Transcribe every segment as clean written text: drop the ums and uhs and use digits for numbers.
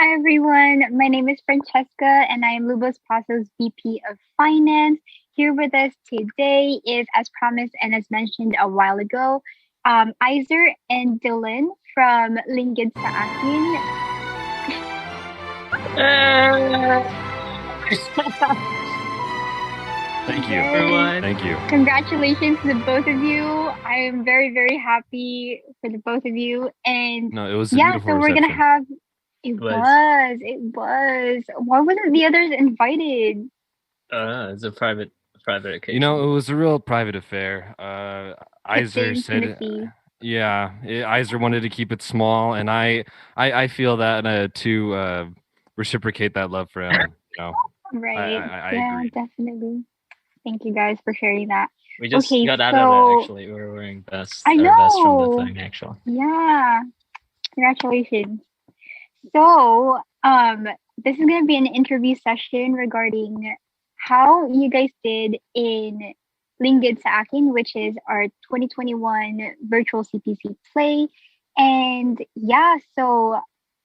Hi everyone, my name is Francesca and I am Lubos Paso's VP of Finance. Here with us today is, as promised and as mentioned a while ago, Izher and Dylan from Linggid sa Akin. Thank you. Yay! Everyone. Thank you. Congratulations to the both of you. I am very, very happy for the both of you. And No, it was a yeah, beautiful so we're gonna reception. have it Was was. Why wasn't the others invited? it's a private occasion. You know, it was a real private affair. Kept the Iser said, intimacy. yeah, Iser wanted to keep it small, and I feel that to reciprocate that love for him, Right. I Yeah, agreed. definitely. Thank you guys for sharing that. We just Okay, got out of it. so Actually, we were wearing I our vest from the know. thing. Actually, Yeah, congratulations. So, this is gonna be an interview session regarding how you guys did in Linggid sa Akin, which is our 2021 virtual CPC play. And yeah, so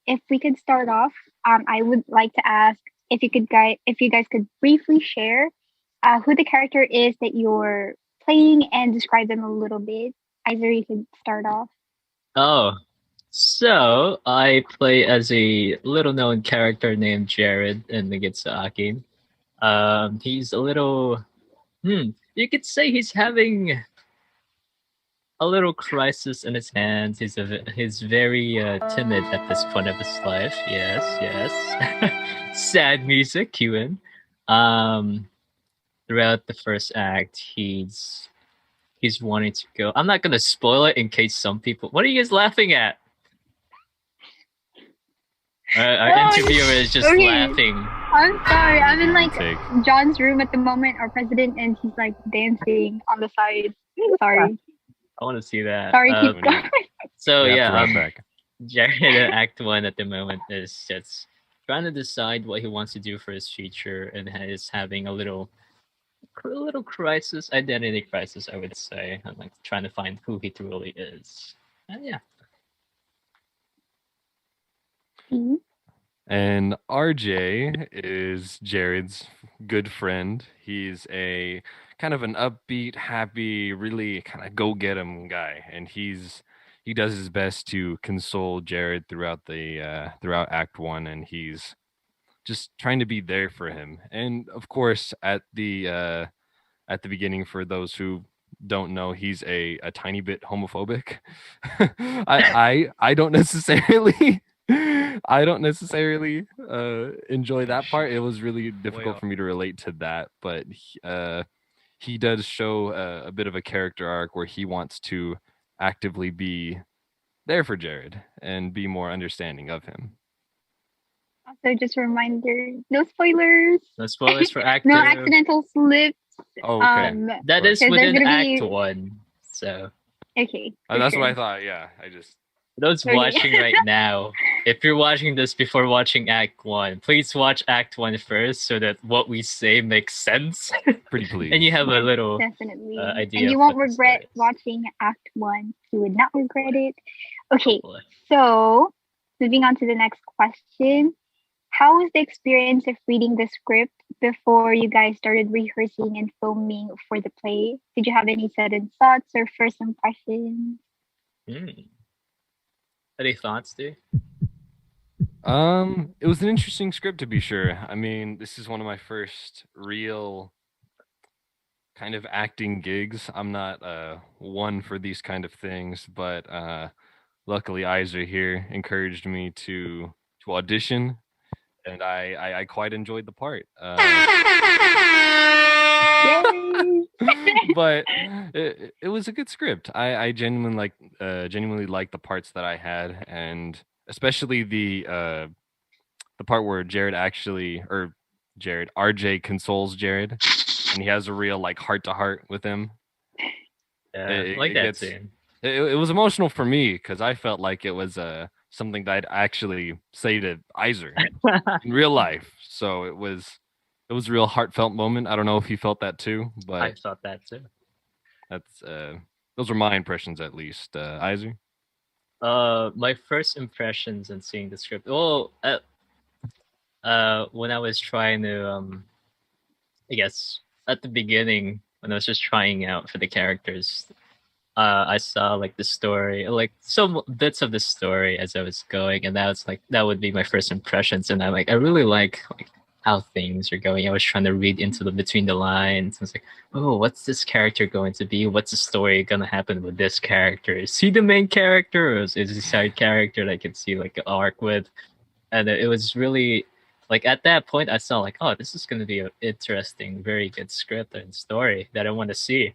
if we could start off, I would like to ask if you guys could briefly share who the character is that you're playing and describe them a little bit. Either you could start off. oh, so I play as a little known character named Jared in the Gitsa. He's a little. You could say he's having a little crisis in his hands. He's very timid at this point of his life. Yes, yes. Sad music, cue in. Um, Throughout the first act, he's wanting to go. I'm not gonna spoil it in case some people. What are you guys laughing at? Our interviewer is just Okay. laughing. I'm sorry. I'm in like Take. John's room at the moment, our president, and he's like dancing on the side. Sorry. I want to see that. Sorry, keep When going. So you have to yeah, run it back. Jared in Act One at the moment is just trying to decide what he wants to do for his future, and is having a little crisis, identity crisis, I would say. I'm like trying to find who he truly is. And yeah, And RJ is Jared's good friend. He's a kind of an upbeat, happy, really kind of go get him guy, and he does his best to console Jared throughout Act One, and he's just trying to be there for him. And of course, at the beginning, for those who don't know, he's a tiny bit homophobic. I don't necessarily I don't necessarily enjoy that part. It was really difficult for me to relate to that, but he does show a bit of a character arc where he wants to actively be there for Jared and be more understanding of him. Also, just a reminder: no spoilers, no spoilers for Act no Two. accidental slips. Oh, okay. That is Because there's within gonna Act be One. So okay for That's what sure. I thought. Yeah, I just those Okay. watching right now, if you're watching this before watching Act One, please watch Act One first so that what we say makes sense, pretty please. and you have a little Definitely. idea. And you of won't what the regret story is. watching Act One. You would not regret it. Okay, Hopefully. so moving on to the next question. How was the experience of reading the script before you guys started rehearsing and filming for the play? Did you have any sudden thoughts or first impressions? Hmm. Any thoughts, dude? It was an interesting script to be sure. I mean, this is one of my first real kind of acting gigs. I'm not one for these kind of things, but luckily Isa here encouraged me to audition, and I quite enjoyed the part. Yay! But it was a good script. I genuinely liked the parts that I had, and especially the part where Jared RJ consoles Jared, and he has a real like heart to heart with him. Yeah, It, I like it that gets scene. it was emotional for me because I felt like it was something that I'd actually say to Iser in real life. So it was a real heartfelt moment. I don't know if he felt that too, I but thought that too. that's those were my impressions at least. Iser. My first impressions in seeing the script. Well, when I was trying to I guess at the beginning when I was just trying out for the characters, I saw like the story, like some bits of the story as I was going, and that would be my first impressions. And I really like how things are going. I was trying to read into the between the lines. I was like, oh, what's this character going to be? What's the story gonna happen with this character? Is he the main character, or is he a side character that I could see like an arc with? And it was really like at that point I saw like, oh, this is gonna be an interesting, very good script and story that I want to see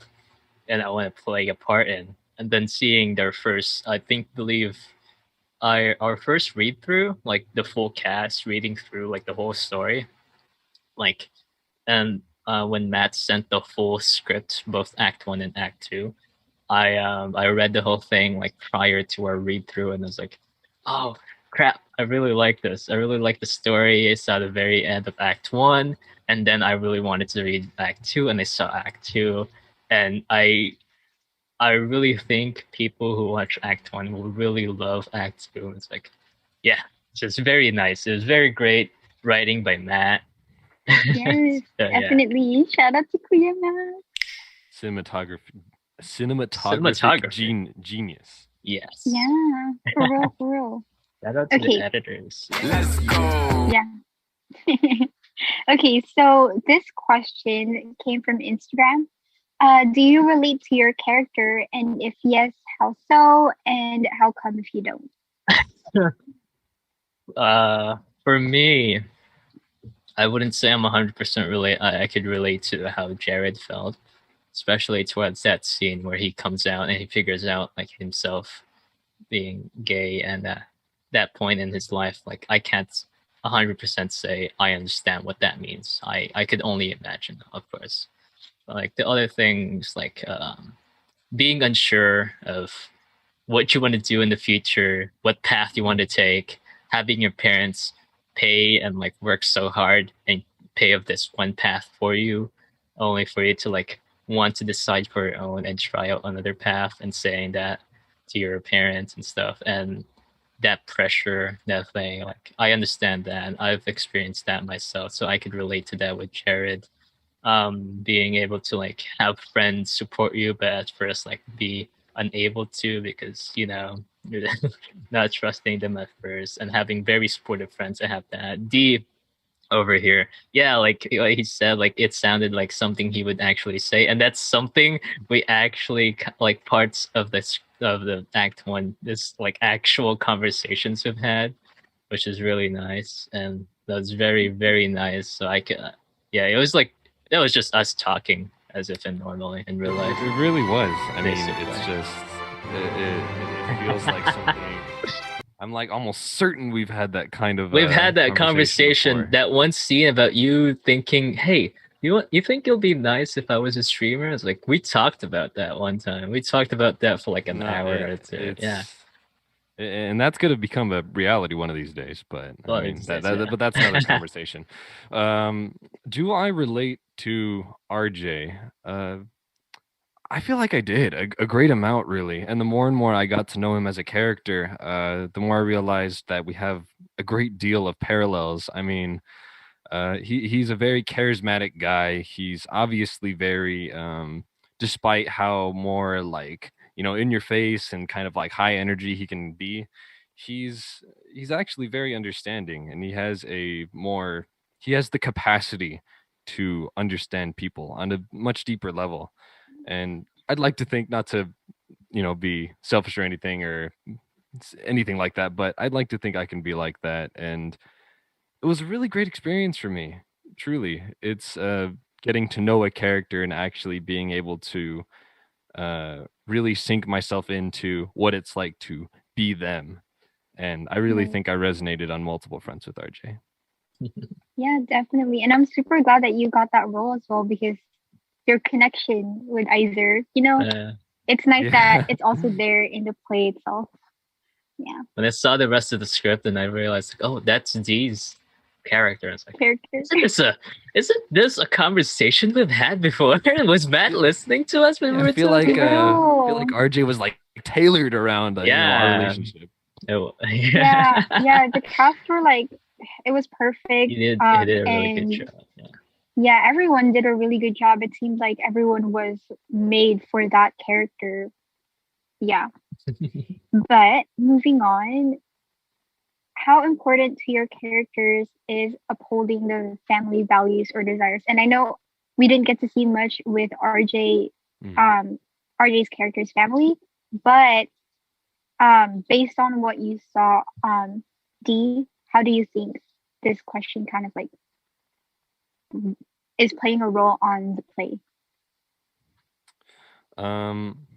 and I want to play a part in. And then seeing their first, I think, believe, our first read through, like the full cast reading through like the whole story, like, and when Matt sent the full script, both Act One and Act Two, I read the whole thing like prior to our read through, and I was like, oh crap, I really like this. I really like the story. It's at the very end of Act One, and then I really wanted to read Act Two, and I saw Act Two, and I really think people who watch Act One will really love Act Two. It's like, yeah, it's just very nice. It was very great writing by Matt. Yes, So, yeah. definitely. Shout out to Kuya Matt. Cinematographic genius. Yes. Yeah, for real, for real. Shout out to Okay. the editors. Let's go. Yeah. Okay, so this question came from Instagram. Do you relate to your character? And if yes, how so? And how come if you don't? For me, I wouldn't say I'm 100% relate. I could relate to how Jared felt, especially towards that scene where he comes out and he figures out like himself being gay, and that point in his life, like I can't 100% say I understand what that means. I could only imagine, of course. But, like the other things, like being unsure of what you want to do in the future, what path you want to take, having your parents pay and like work so hard and pay of this one path for you, only for you to like want to decide for your own and try out another path, and saying that to your parents and stuff, and that pressure, that thing, like I understand that. I've experienced that myself, so I could relate to that with Jared. Being able to like have friends support you, but at first like be unable to because you're not trusting them at first, and having very supportive friends. I have that. D over here, yeah, like he said, like it sounded like something he would actually say, and that's something we actually like parts of the Act One, this like actual conversations we've had, which is really nice, and that was very very nice. So I could, yeah, it was like that was just us talking as if in normally in real life. It really was. I mean, Basically. it's just it feels like something. I'm like almost certain we've had that kind of. We've had that conversation, before. that one scene about you thinking, "Hey, you think it'll be nice if I was a streamer?" It's like we talked about that one time. We talked about that for like an hour or two. Yeah. And that's going to become a reality one of these days. But I mean, but that's another conversation. Do I relate to RJ? I feel like I did a great amount, really. And the more and more I got to know him as a character, the more I realized that we have a great deal of parallels. I mean, he's a very charismatic guy. He's obviously very, despite how more like, in your face and kind of like high energy he can be, he's actually very understanding, and he has the capacity to understand people on a much deeper level. And I'd like to think, not to, be selfish or anything like that, but I'd like to think I can be like that. And it was a really great experience for me. Truly, it's getting to know a character and actually being able to really sink myself into what it's like to be them. And I really think I resonated on multiple fronts with RJ. Yeah, definitely. And I'm super glad that you got that role as well, because your connection with Izher, it's nice that it's also there in the play itself. Yeah. When I saw the rest of the script, and I realized, like, oh, that's D's character. I was like, isn't this a conversation we've had before? Was Matt listening to us when we were I feel like RJ was like tailored around our relationship. Yeah, the cast were like, It was perfect. He did a really good And job. Yeah. yeah, everyone did a really good job. It seemed like everyone was made for that character. Yeah. But moving on, how important to your characters is upholding the family values or desires? And I know we didn't get to see much with Mhm. um, RJ's character's family, but based on what you saw, D, how do you think this question kind of like is playing a role on the play? Um,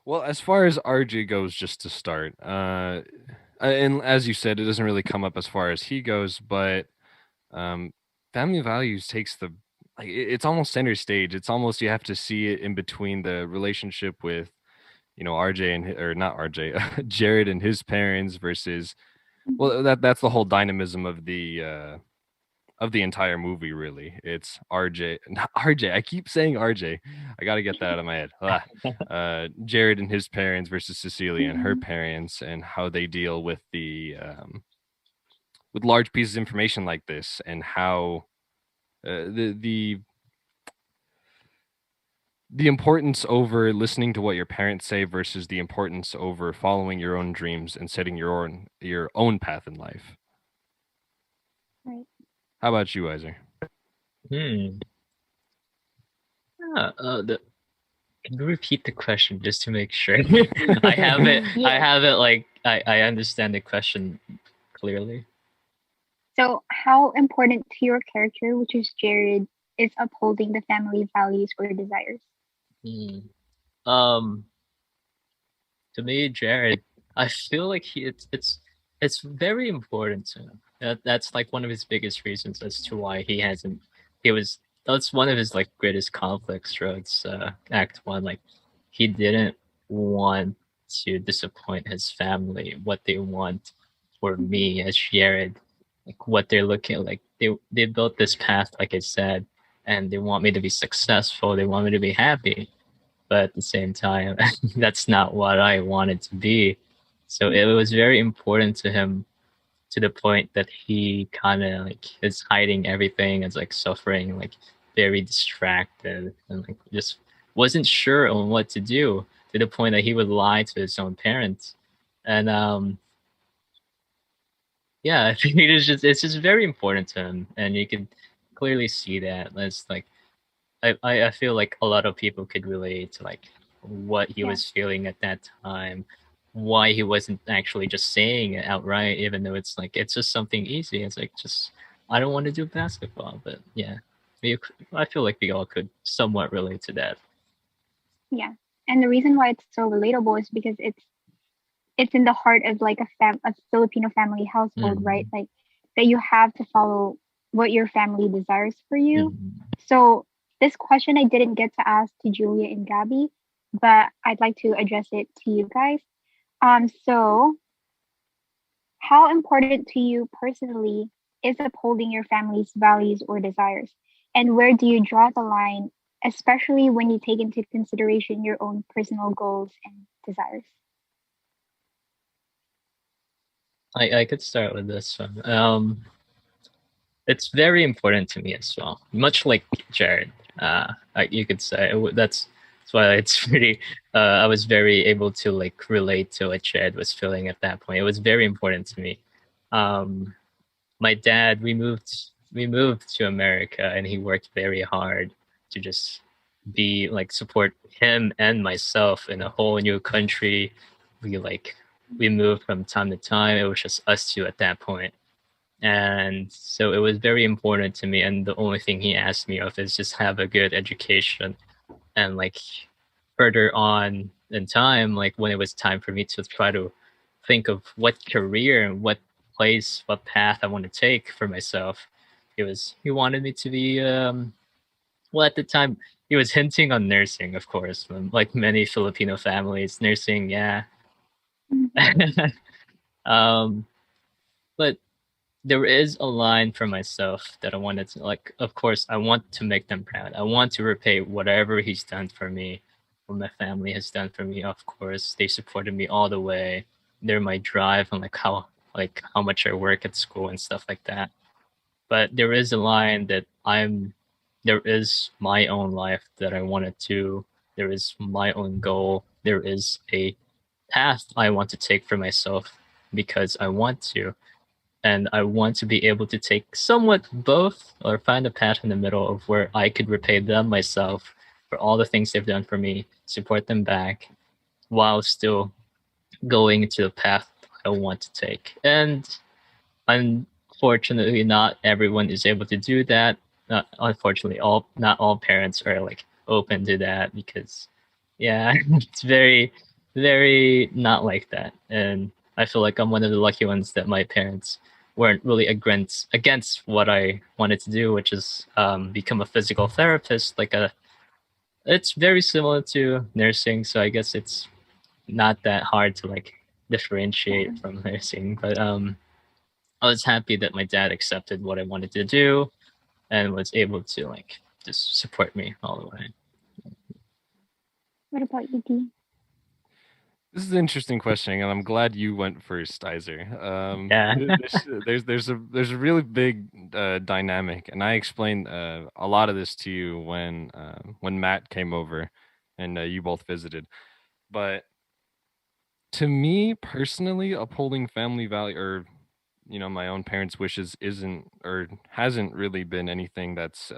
well, as far as RJ goes, just to start, and as you said, it doesn't really come up as far as he goes, but um, family values takes the like it's almost center stage. It's almost you have to see it in between the relationship with RJ or not RJ, Jared and his parents versus well that's the whole dynamism of the entire movie, really. It's RJ, not RJ. I keep saying RJ. I got to get that out of my head. Jared and his parents versus Cecilia and her Mhm. parents, and how they deal with the with large pieces of information like this, and how the importance over listening to what your parents say versus the importance over following your own dreams and setting your own path in life. Right. How about you, Izher? Hmm. Can you repeat the question just to make sure? I have it. I Yes. have it. Like I understand the question clearly. So, how important to your character, which is Jared, is upholding the family values or desires? Hmm. Um. To me, Jared, I feel like it's very important to him. That's like one of his biggest reasons as to why he hasn't. He was that's one of his like greatest conflicts throughout Act One. Like he didn't want to disappoint his family. What they want for Mhm. me as Jared, like what they're looking like. They built this path, like I said, and they want me to be successful. They want me to be happy, but at the same time, that's not what I wanted to be. So it was very important to him to the point that he kind of like is hiding everything, is like suffering, like very distracted, and like just wasn't sure on what to do to the point that he would lie to his own parents. And yeah, I think it's just very important to him, and you can clearly see that. It's like I feel like a lot of people could relate to like what he Yeah. was feeling at that time, why he wasn't actually just saying it outright, even though it's like it's just something easy. It's like just I don't want to do basketball, but yeah, I feel like we all could somewhat relate to that. Yeah. And the reason why it's so relatable is because it's in the heart of like a Filipino family household, right? Mm. Like that you have to follow what your family desires for you. Mm. So this question I didn't get to ask to Julia and Gabby, but I'd like to address it to you guys. So how important to you personally is upholding your family's values or desires? And where do you draw the line, especially when you take into consideration your own personal goals and desires? I could start with this one. It's very important to me as well, much like Jared. Like you could say that's why it's pretty. I was very able to like relate to what Jared was feeling at that point. It was very important to me. Um, my dad, we moved to America, and he worked very hard to just be like support him and myself in a whole new country. We moved from time to time. It was just us two at that point, and so it was very important to me, and the only thing he asked me of is just have a good education. And like further on in time, like when it was time for me to try to think of what career and what place, what path I want to take for myself, he wanted me to be well, at the time he was hinting on nursing, of course, like many Filipino families, nursing, yeah. Mhm. um but there is a line for myself that I wanted to like. Of course, I want to make them proud. I want to repay whatever he's done for me, what my family has done for me. Of course, they supported me all the way. They're my drive and like how like how much I work at school and stuff like that. But there is a line that there is my own life that I wanted to, there is my own goal, there is a path I want to take for myself because I want to. And I want to be able to take somewhat both or find a path in the middle of where I could repay them myself for all the things they've done for me, support them back while still going into the path I want to take. And unfortunately, not everyone is able to do that. Unfortunately, not all parents are like open to that because, yeah, it's very, very not like that. And I feel like I'm one of the lucky ones that my parents weren't really against what I wanted to do, which is become a physical therapist. It's very similar to nursing, so I guess it's not that hard to like differentiate from nursing. But I was happy that my dad accepted what I wanted to do and was able to like just support me all the way. What about you, D? This is an interesting question, and I'm glad you went first, Izher. Yeah. There's a really big dynamic, and I explained a lot of this to you when Matt came over, and you both visited. But to me personally, upholding family value or my own parents' wishes isn't or hasn't really been anything that's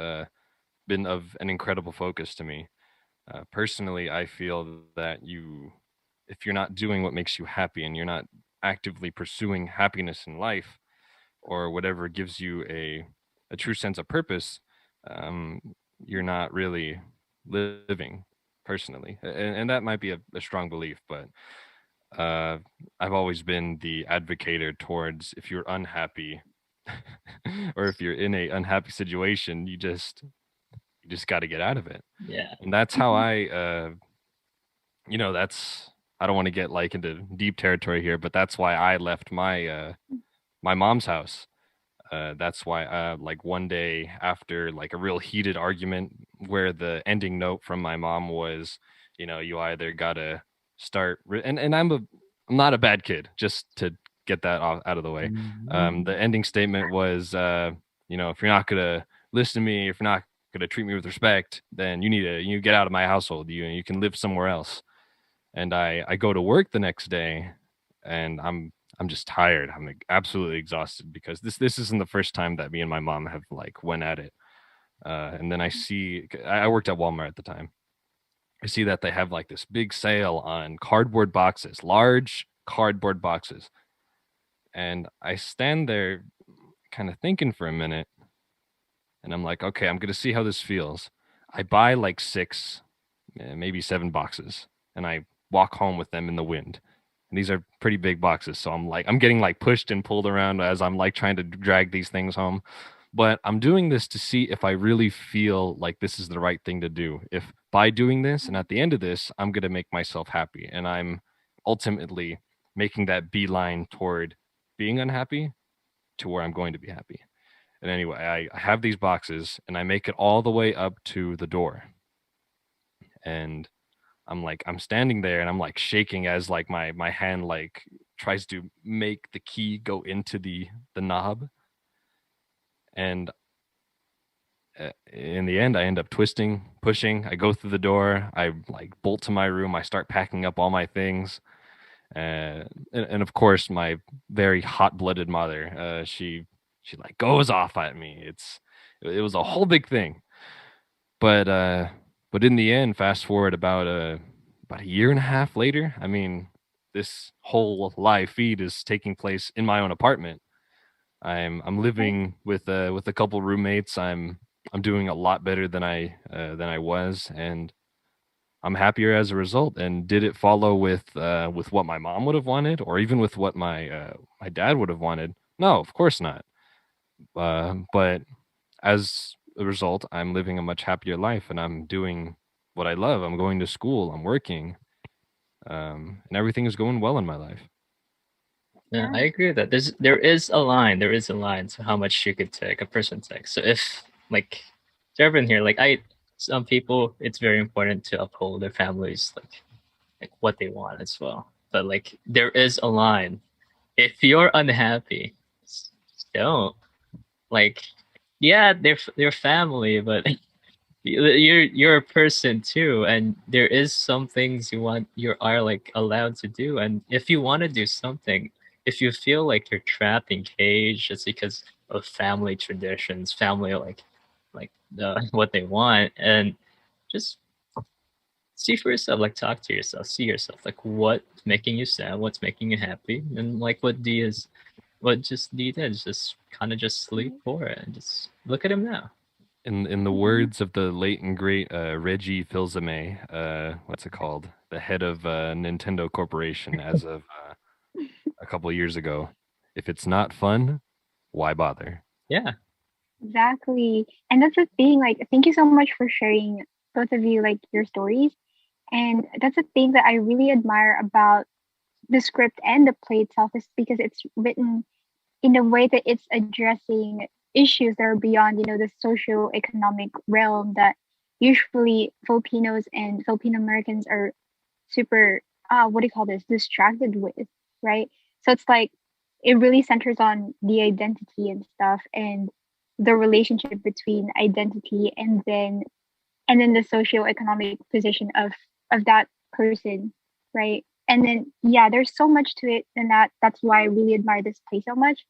been of an incredible focus to me. Personally, I feel that if you're not doing what makes you happy and you're not actively pursuing happiness in life or whatever gives you a true sense of purpose, um, you're not really living personally. And that might be a strong belief, but uh, I've always been the advocator towards if you're unhappy or if you're in a unhappy situation, you just got to get out of it. Yeah. And that's how Mhm. that's I don't want to get like into deep territory here, but that's why I left my mom's house. That's why like one day after like a real heated argument where the ending note from my mom was, you either gotta and I'm not a bad kid, just to get that out of the way. The ending statement was, if you're not gonna listen to me, if you're not gonna treat me with respect, then you get out of my household. You can live somewhere else. And I go to work the next day, and I'm just tired. I'm like, absolutely exhausted because this isn't the first time that me and my mom have like went at it. And then I worked at Walmart at the time. I see that they have like this big sale on cardboard boxes, large cardboard boxes. And I stand there kind of thinking for a minute, and I'm like, okay, I'm gonna see how this feels. I buy like six, maybe seven boxes, and I walk home with them in the wind. And these are pretty big boxes, so I'm getting like pushed and pulled around as I'm like trying to drag these things home. But I'm doing this to see if I really feel like this is the right thing to do. If by doing this and at the end of this, I'm gonna make myself happy, and I'm ultimately making that beeline toward being unhappy to where I'm going to be happy. And anyway, I have these boxes and I make it all the way up to the door. And I'm standing there and I'm like shaking as like my hand like tries to make the key go into the knob. And in the end, I end up twisting, pushing. I go through the door. I like bolt to my room. I start packing up all my things. And of course, my very hot-blooded mother, she like goes off at me. It was a whole big thing. But but in the end, fast forward about a year and a half later, I mean, this whole live feed is taking place in my own apartment. I'm Right. living with a couple roommates. I'm doing a lot better than I was, and I'm happier as a result. And did it follow with what my mom would have wanted, or even with what my dad would have wanted? No, of course not. But as a result, I'm living a much happier life, and I'm doing what I love. I'm going to school. I'm working, and everything is going well in my life. Yeah, Yeah. I agree with that. There is a line to how much you could take a person takes. So if like to everyone here, like some people it's very important to uphold their families like what they want as well. But like there is a line if you're unhappy, just don't. Like, yeah, they're family, but you're a person too, and there is some things you are like allowed to do. And if you want to do something, if you feel like you're trapped in cage just because of family traditions, family like what they want, and just see for yourself, like talk to yourself, see yourself, like what's making you sad, what's making you happy, and like what just D did is just kind of just sleep for it and just look at him now. In the Mhm. words of the late and great Reggie Fils-Aimé, what's it called? The head of Nintendo Corporation as of a couple of years ago. If it's not fun, why bother? Yeah. Exactly. And that's the thing. Like, thank you so much for sharing, both of you, like your stories. And that's the thing that I really admire about the script and the play itself is because it's written in a way that it's addressing issues that are beyond, the socio-economic realm that usually Filipinos and Filipino Americans are super what do you call this, distracted with, right? So it's like it really centers on the identity and stuff and the relationship between identity and then the socio-economic position of that person, right? And then yeah, there's so much to it, and that's why I really admire this play so much.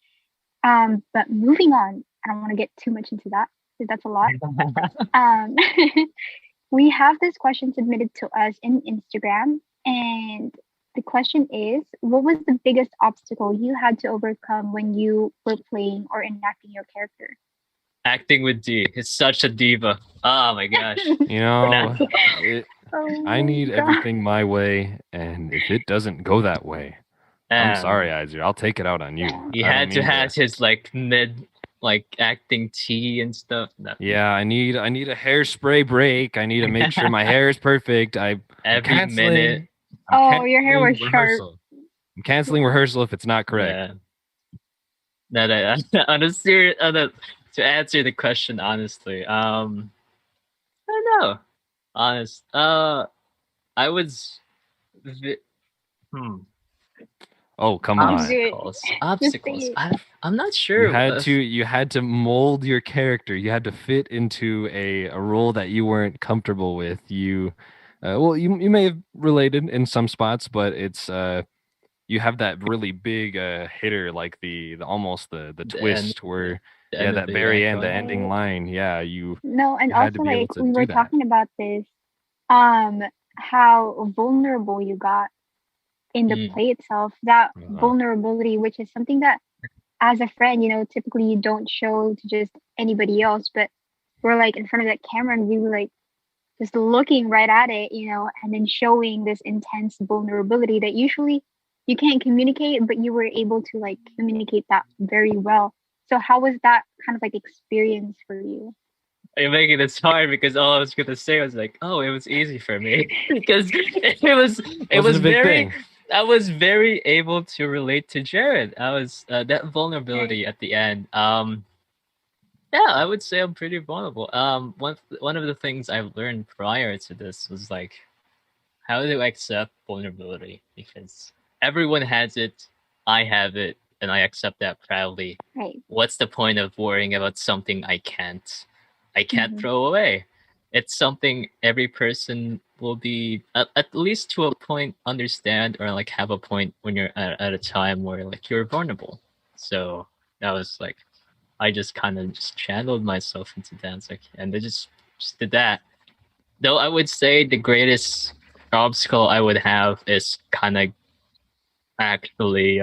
But moving on, I don't want to get too much into that because that's a lot. Um, we have this question submitted to us in Instagram, and the question is, what was the biggest obstacle you had to overcome when you were playing or enacting your character? Acting with D. It's such a diva. Oh my gosh. You know, Nah. it, Oh I my need god. everything my way, and if it doesn't go that way, I'm sorry, Um, Izher. I'll take it out on you. Yeah. he I don't had to mean have to. his like mid like acting tea and stuff. No. Yeah, I need a hairspray break. I need to make sure my hair is perfect. I'm Every minute. canceling. I'm Oh, your hair was canceling sharp. rehearsal. I'm canceling Yeah. rehearsal if it's not correct. Yeah. On a serious, to answer the question honestly, I don't know. Honest. I was. Vi- hmm. Oh, come Just do on. it. Just say Obstacles. it. I'm not You sure. had to you had to mold your character. You had to fit into a role that you weren't comfortable with. Well, you may have related in some spots, but it's you have that really big hitter like the almost the The end. twist where The yeah, end of that the very end, the icon. ending Right. line. Yeah, you No, and you had to also be able like to we were do that. talking about this, um, how vulnerable you got in the Mm. play itself. That Uh, vulnerability, which is something that as a friend, typically you don't show to just anybody else, but we're like in front of that camera and we were like just looking right at it, and then showing this intense vulnerability that usually you can't communicate, but you were able to like communicate that very well. So how was that kind of like experience for you? You're making this hard because all I was gonna say was like, oh, it was easy for me because it was wasn't a big very. thing. I was very able to relate to Jared. I was that Right. vulnerability at the end. Yeah, I would say I'm pretty vulnerable. One of the things I've learned prior to this was like how to accept vulnerability because everyone has it, I have it, and I accept that proudly. Right. What's the point of worrying about something I can't Mm-hmm. throw away? It's something every person will be at least to a point understand or like have a point when you're at a time where like you're vulnerable. So that was like I just kind of just channeled myself into dance, like, and I just did that. Though I would say the greatest obstacle I would have is kind of actually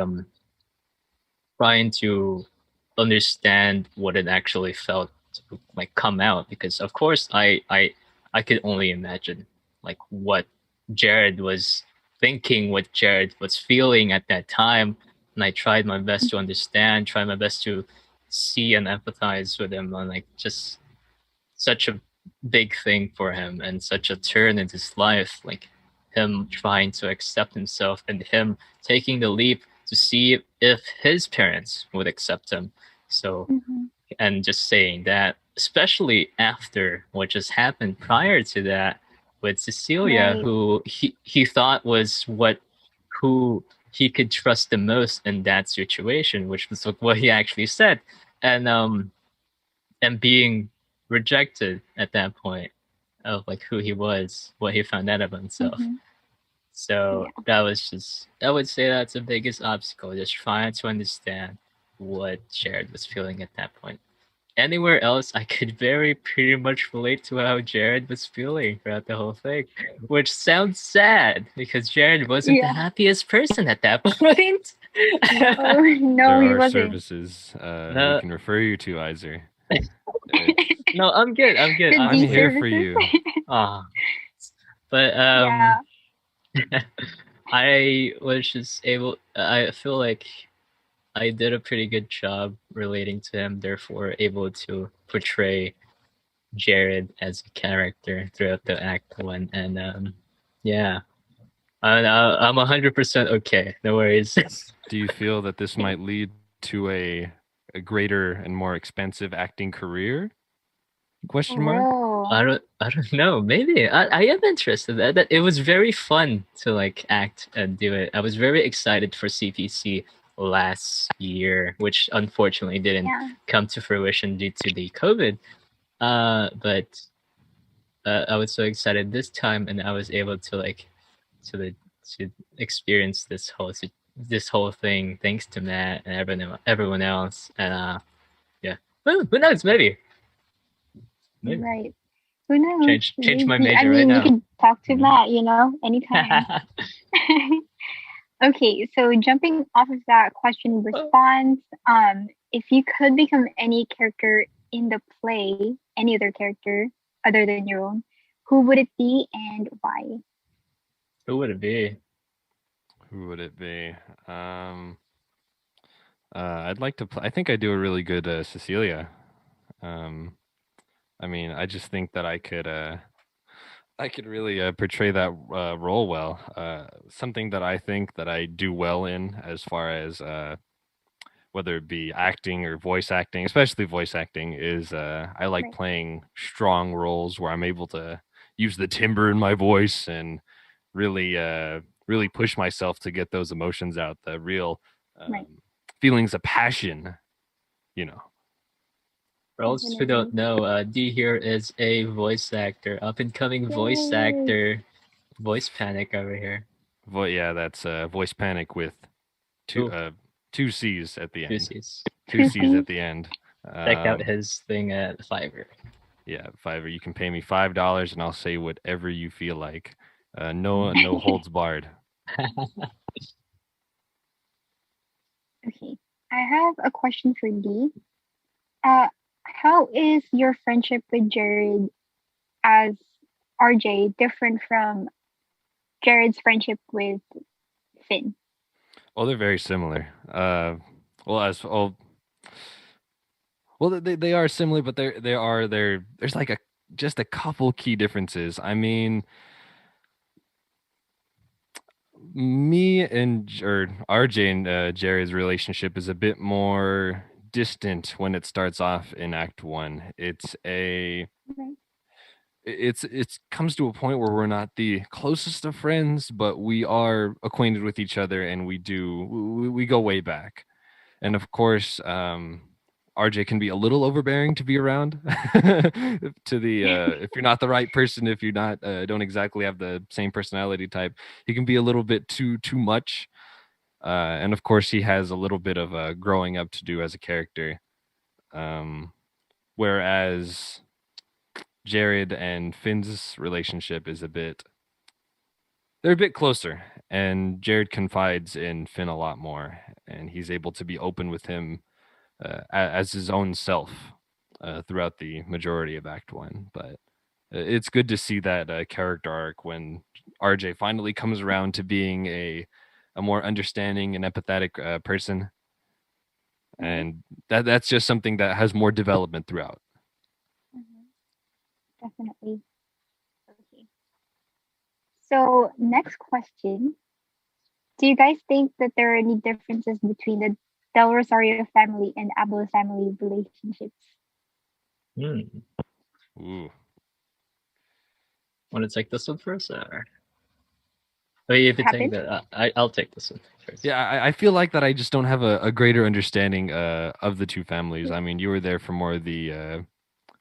trying to understand what it actually felt to like come out, because of course I could only imagine like what Jared was thinking, what Jared was feeling at that time, and I tried my best to understand, try my best to see and empathize with him on like just such a big thing for him and such a turn in his life, like him trying to accept himself and him taking the leap to see if his parents would accept him. So, Mm-hmm. and just saying that, especially after what just happened prior to that with Cecilia, Right. who he thought was what who he could trust the most in that situation, which was what he actually said, and being rejected at that point of like who he was, what he found out about himself. Mm-hmm. So Yeah. that was just, I would say that's the biggest obstacle, just trying to understand what Jared was feeling at that point. Anywhere else, I could very pretty much relate to how Jared was feeling throughout the whole thing, which sounds sad because Jared wasn't the Yeah. happiest person at that point. Oh no, There he are wasn't. services we No, can refer you to, Izher. It's, no, I'm good. I'm good. The I'm D Honestly, here for services. you. but Yeah. I was just able. I feel like I did a pretty good job relating to him, therefore able to portray Jared as a character throughout the act one, and yeah, I'm 100% okay. No worries. Do you feel that this might lead to a greater and more expensive acting career? Question mark. Whoa. I don't know. Maybe I am interested. That it was very fun to like act and do it. I was very excited for CPC last year, which unfortunately didn't Yeah. come to fruition due to the COVID. But I was so excited this time, and I was able to like to the to experience this whole thing thanks to Matt and everyone else. And yeah, well, who knows? Maybe Right. Who knows? change my Maybe. I major right mean, you now. can talk to Mhm. Matt, anytime. Okay, so jumping off of that question response, if you could become any character in the play, any other character other than your own, who would it be and why? Who would it be? Who would it be? I'd like to play. I think I do a really good Cecilia. Um, I mean, I just think that I could really portray that role well. Something that I think that I do well in, as far as whether it be acting or voice acting, especially voice acting, is I like Right. playing strong roles where I'm able to use the timbre in my voice and really, really push myself to get those emotions out, the real Right. feelings of passion, you know. For all those who Definitely. don't know, D here is a voice actor, up and coming voice Yay. actor. Voice panic over here. Yeah, that's voice panic with two Ooh, two C's at the two end. C's. Two C's Cookies. at the end. Check out Um, his thing at Fiverr. yeah, Fiverr. You can pay me $5 and I'll say whatever you feel like. No holds barred. Okay. I have a question for D. Uh, how is your friendship with Jared as RJ different from Jared's friendship with Finn? Well, they're very similar. Well, as well, they are similar, but there's like a just a couple key differences. I mean, me and or RJ and Jerry's relationship is a bit more distant when it starts off in Act One. Right. It's comes to a point where we're not the closest of friends, but we are acquainted with each other, and we go way back. And of course, RJ can be a little overbearing to be around. To the if you're not the right person, if you're not don't exactly have the same personality type, he can be a little bit too much. And of course, he has a little bit of growing up to do as a character. Um, whereas Jared and Finn's relationship is they're a bit closer, and Jared confides in Finn a lot more, and he's able to be open with him as his own self throughout the majority of Act One. But it's good to see that character arc when RJ finally comes around to being a more understanding and empathetic person, Right. and that's just something that has more development throughout. Mhm. Definitely. Okay. So, next question. Do you guys think that there are any differences between the Del Rosario family and Abuelo family relationships? Hmm. Ooh, Want to take this one first? Or? But if you take happened? that, I'll take this one first. Yeah, I feel like that I just don't have a greater understanding of the two families. I mean, you were there for more of the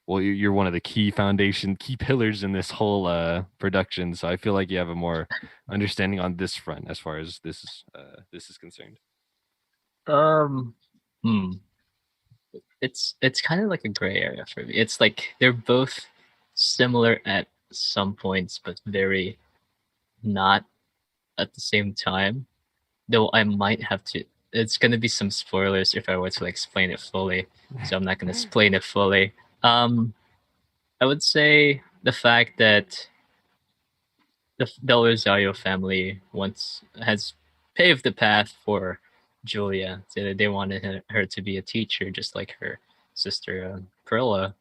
well, you're one of the key pillars in this whole production. So I feel like you have a more understanding on this front as far as this is concerned. Um, hmm. It's kind of like a gray area for me. It's like they're both similar at some points, but very not at the same time. Though I might have to. It's gonna be some spoilers if I were to like, explain it fully, so I'm not gonna explain it fully. Um, I would say the fact that the Del Rosario family once has paved the path for Julia. They wanted her to be a teacher, just like her sister Perla,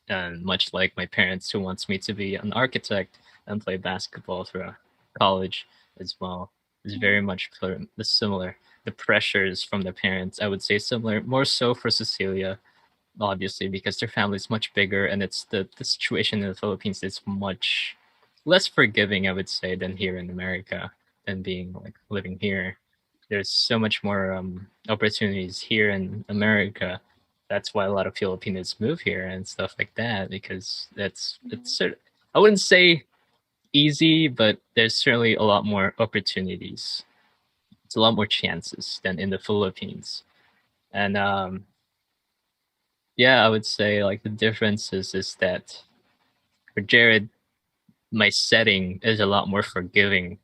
and much like my parents, who wants me to be an architect and play basketball throughout college as well. Is very much the similar. The pressures from the parents, I would say, similar. More so for Cecilia, obviously, because their family is much bigger, and it's the situation in the Philippines is much less forgiving, I would say, than here in America, than being like living here. There's so much more opportunities here in America. That's why a lot of Filipinos move here and stuff like that, because it's sort of, I wouldn't say easy, but there's certainly a lot more opportunities. It's a lot more chances than in the Philippines. And yeah, I would say like the difference is that for Jared, my setting is a lot more forgiving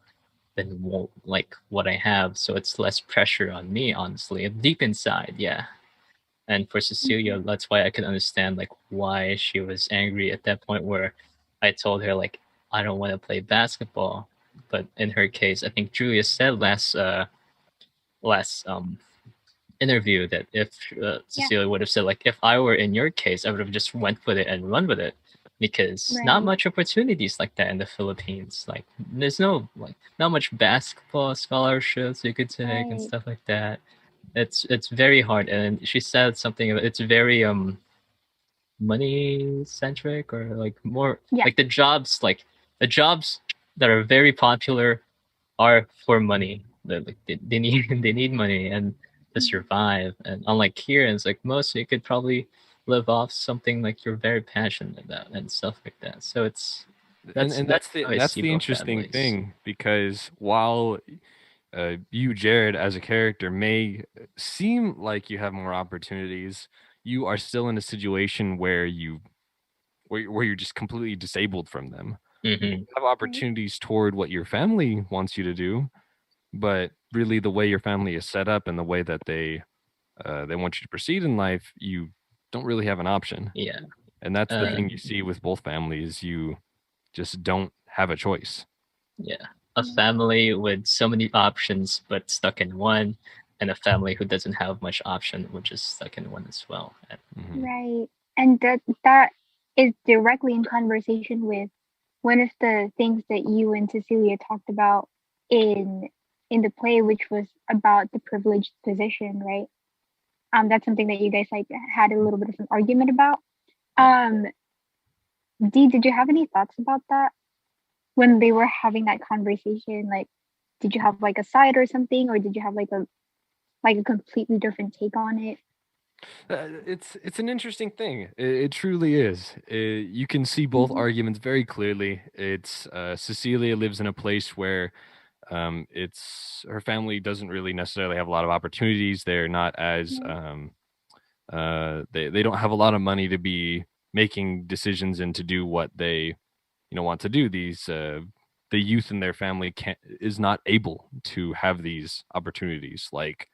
than like what I have, so it's less pressure on me, honestly. Deep inside, yeah. And for Cecilia, Mhm. that's why I could understand like why she was angry at that point where I told her like I don't want to play basketball. But in her case, I think Julia said last interview that if Yeah, Cecilia would have said like if I were in your case, I would have just went with it and run with it because not right, much opportunities like that in the Philippines. Like there's no like not much basketball scholarships you could take and right. stuff like that. It's very hard, and she said something. It's very money centric or like more Yeah. like the jobs that are very popular are for money. Like they need they need money and to Mhm. survive. And unlike here, it's like most you could probably live off something like you're very passionate about and stuff like that. So And that's how I that's see the both interesting families. thing because while you, Jared, as a character, may seem like you have more opportunities, you are still in a situation where where you're just completely disabled from them. You Mm-hmm. have Right. opportunities toward what your family wants you to do, but really the way your family is set up and the way that they want you to proceed in life, you don't really have an option. Yeah. And that's the Uh, thing you see with both families. You just don't have a choice. yeah. A Mm. family with so many options but stuck in one, and a family who doesn't have much option which is stuck in one as well. And, Hmm. Right. And that is directly in conversation with one of the things that you and Cecilia talked about in in the play, which was about the privileged position, right? That's something that you guys like had a little bit of an argument about. Um, Dee, did you have any thoughts about that when they were having that conversation? Like, did you have like a side or something, or did you have like a completely different take on it? It's an interesting thing. It truly is. You can see both Mm-hmm. arguments very clearly. It's Cecilia lives in a place where it's her family doesn't really necessarily have a lot of opportunities. They're not as Right. they don't have a lot of money to be making decisions and to do what they want to do. These the youth in their family can't is not able to have these opportunities like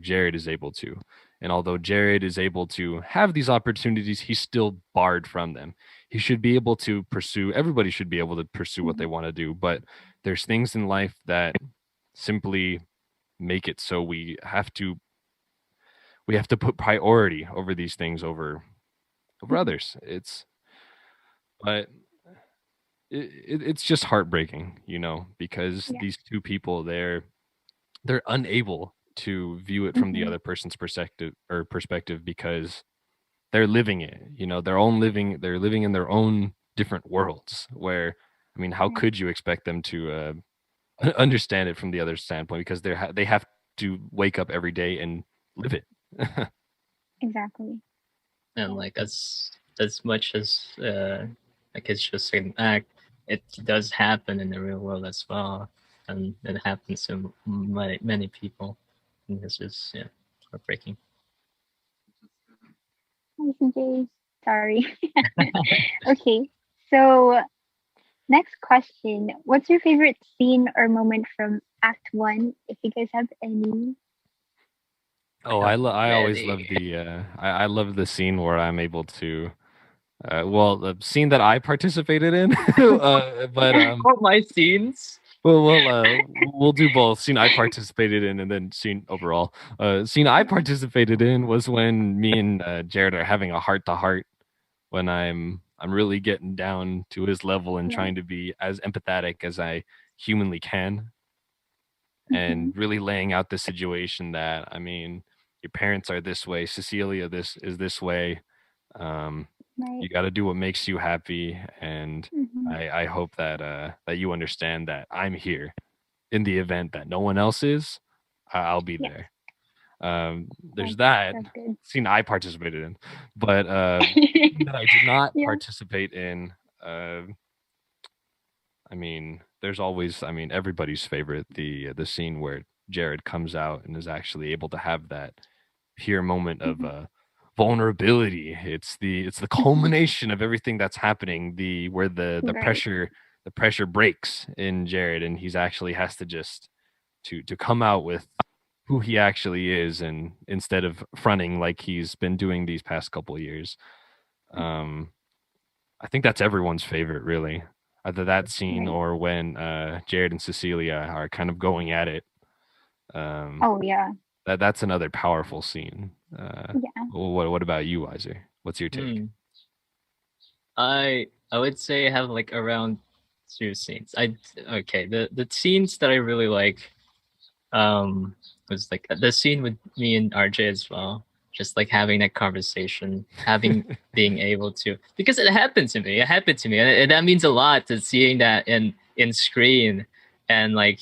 Jared is able to. And although Jared is able to have these opportunities, he's still barred from them. He should be able to pursue, everybody should be able to pursue what Mm-hmm. they want to do. But there's things in life that simply make it so we have to put priority over these things over Mm-hmm. others. But it's just heartbreaking, because Yeah. these two people they're unable to view it from the Mm-hmm. other person's perspective because they're living it, they're living in their own different worlds where I mean, how Right. could you expect them to understand it from the other standpoint, because they have to wake up every day and live it. Exactly. And Yeah. like as much as like it's just an act, it does happen in the real world as well, and it happens to many people. And this is heartbreaking. Hi, CJ. Sorry. Okay. So next question. What's your favorite scene or moment from Act One, if you guys have any? Oh, I have I always love many. the I love the scene where I'm able to well, the scene that I participated in, but All my scenes. we'll do both. Scene I participated in, and then scene overall. Scene I Yeah. participated in was when me and Jared are having a heart to heart, when I'm really getting down to his level and Right. trying to be as empathetic as I humanly can, Mm-hmm. and really laying out the situation that, I mean, your parents are this way, Cecilia this way. Um, Right. you got to do what makes you happy, and Mm-hmm. I hope that that you understand that I'm here in the event that no one else is. I'll be Yes. there. That's There's that that's good. scene I participated in, but scene that I did not Yeah. participate in. Uh, I mean, there's always, I mean, everybody's favorite, the scene where Jared comes out and is actually able to have that pure moment of Mm-hmm. vulnerability. It's the Mm-hmm. culmination of everything that's happening. The where Right. the pressure breaks in Jared, and he's actually has to just to come out with who he actually is, and instead of fronting like he's been doing these past couple of years. Um, I think that's everyone's favorite, really. Either that scene Right. or when Jared and Cecilia are kind of going at it. Um, Oh yeah. that's another powerful scene. Yeah. What about you, Izher? What's your take? Hmm. I would say I have like around two scenes. Okay, the scenes that I really like was like the scene with me and RJ as well. Just like having that conversation, having being able to, because it happened to me. It happened to me, and that means a lot to seeing that in screen, and like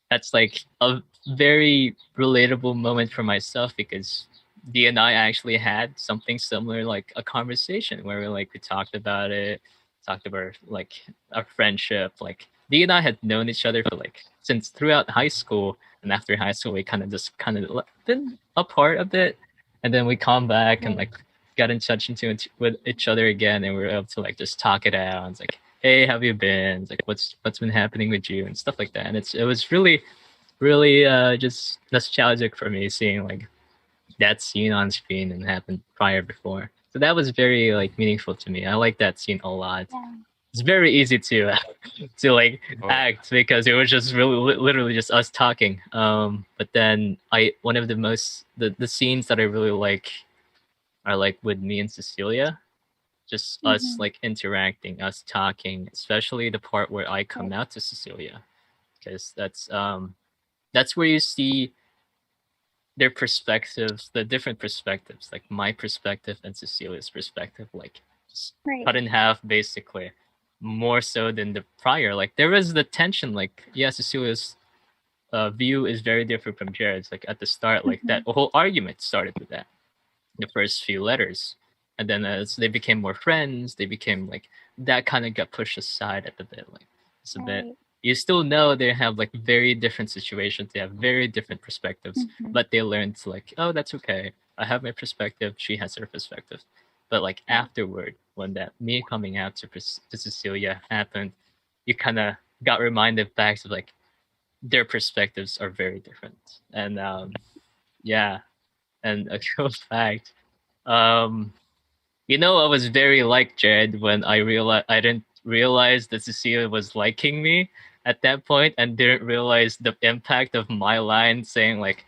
that's like a very relatable moment for myself because D and I actually had something similar, like a conversation where we talked about it, talked about like our friendship. Like D and I had known each other for like since throughout high school, and after high school we kind of been apart a bit, and then we come back and Right. like got in touch with each other again, and we were able to like just talk it out. It's like, hey, how have you been? It's like, what's been happening with you and stuff like that. And it was really just nostalgic for me seeing like that scene on screen and happened prior before. So that was very like meaningful to me. I like that scene a lot. Yeah. It's very easy to to like Oh yeah. act because it was just really literally just us talking. But then I one of the scenes that I really like are like with me and Cecilia, just us Mm-hmm. like interacting, us talking, especially the part where I Right. come out to Cecilia, because that's where you see their perspectives, the different perspectives, like my perspective and Cecilia's perspective, like just Right. cut in half basically, more so than the prior. Like there was the tension, like yeah, Cecilia's view is very different from Jared's. Like at the start, like Mm-hmm. that whole argument started with that, the first few letters, and then as they became more friends, they became like that kind of got pushed aside at the bit. Like it's a bit. Right. You still know they have like very different situations. They have very different perspectives, Mm-hmm. but they learn to like, oh, that's okay. I have my perspective. She has her perspective. But like Right. afterward, when that me coming out to Cecilia happened, you kind of got reminded back of like their perspectives are very different. And yeah, and a cool fact, um, I was very like Jared when I didn't realize that Cecilia was liking me at that point and didn't realize the impact of my line saying like,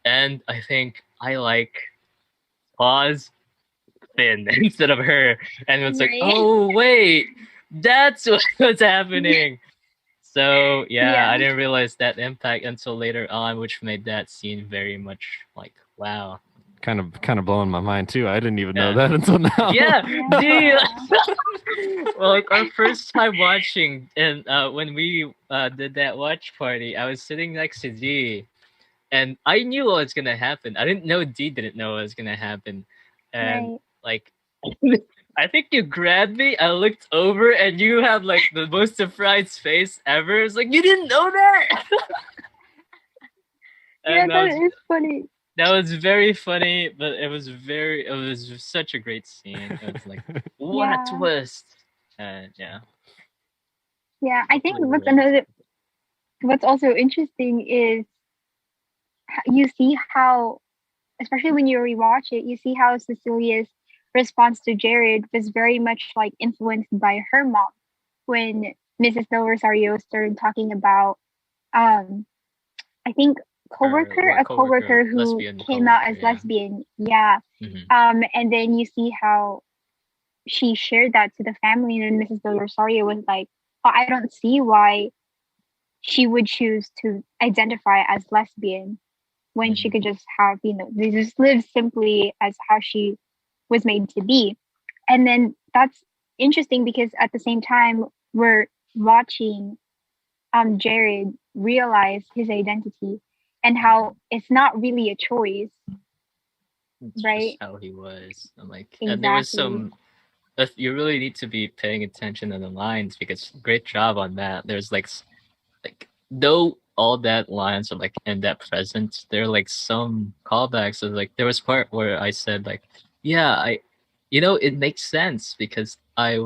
and I think I like pause Finn instead of her. And it's like, Right. oh wait, that's what's happening. So yeah, Yeah. I didn't realize that impact until later on, which made that scene very much like, wow. Kind of blowing my mind too. I didn't even know Yeah. that until now. Yeah, dude. Yeah. Well, like our first time watching, and when we did that watch party, I was sitting next to D, and I knew what was gonna happen. I didn't know D didn't know what was gonna happen, and Right. like, I think you grabbed me. I looked over, and you had like the most surprised face ever. It's like you didn't know that, Yeah, and that is funny. that was very funny. But it was such a great scene. It was like what a Yeah. twist, and yeah. Yeah, I think Hopefully what's also interesting is you see how, especially when you rewatch it, you see how Cecilia's response to Jared was very much like influenced by her mom when Mrs. Del Rosario started talking about um I think a coworker who lesbian came out coworker, as yeah. lesbian. Yeah. Mhm. And then you see how she shared that to the family, and then Mrs. Del Rosario was like, oh, I don't see why she would choose to identify as lesbian when she Mhm. could just have, they just live simply as how she was made to be. And then that's interesting because at the same time, we're watching Jared realize his identity and how it's not really a choice, It's right? just how he was. I'm like, and there was Exactly. some. You really need to be paying attention to the lines because great job on that. There's like though all that lines are like in that present, there are like some callbacks. So like there was part where I said like, yeah, it makes sense because I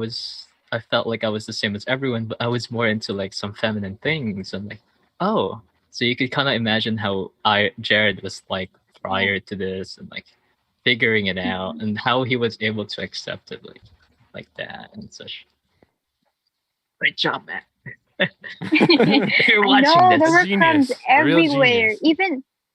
felt like I was the same as everyone, but I was more into like some feminine things. And like, oh, so you could kind of imagine how Jared was like Yeah. prior to this and like figuring it out Mhm. and how he was able to accept it like that and such. Great job, man. If you're I watching know there this. were crumbs A real everywhere. genius.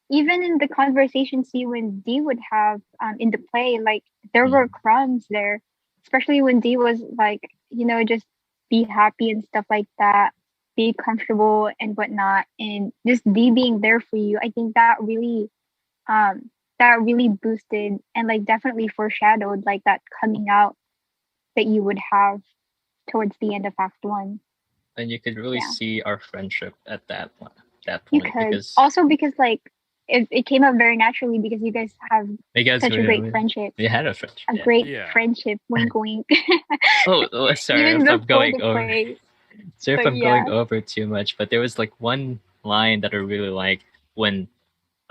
Even in the conversation see when Dee would have in the play, like there were Mm. crumbs there. Especially when Dee was like, just be happy and stuff like that, be comfortable and whatnot, and just Dee being there for you. I think that really boosted and like definitely foreshadowed like that coming out that you would have towards the end of Act 1. And you could really Yeah. see our friendship at that You point could because also because like it came up very naturally because you guys have you guys such a great friendship, we had a friendship. a Yeah. great Yeah. friendship. Wink, wink. Sorry Even if I'm before going the over. play, Sorry if but I'm going yeah, over too much, but there was like one line that I really like when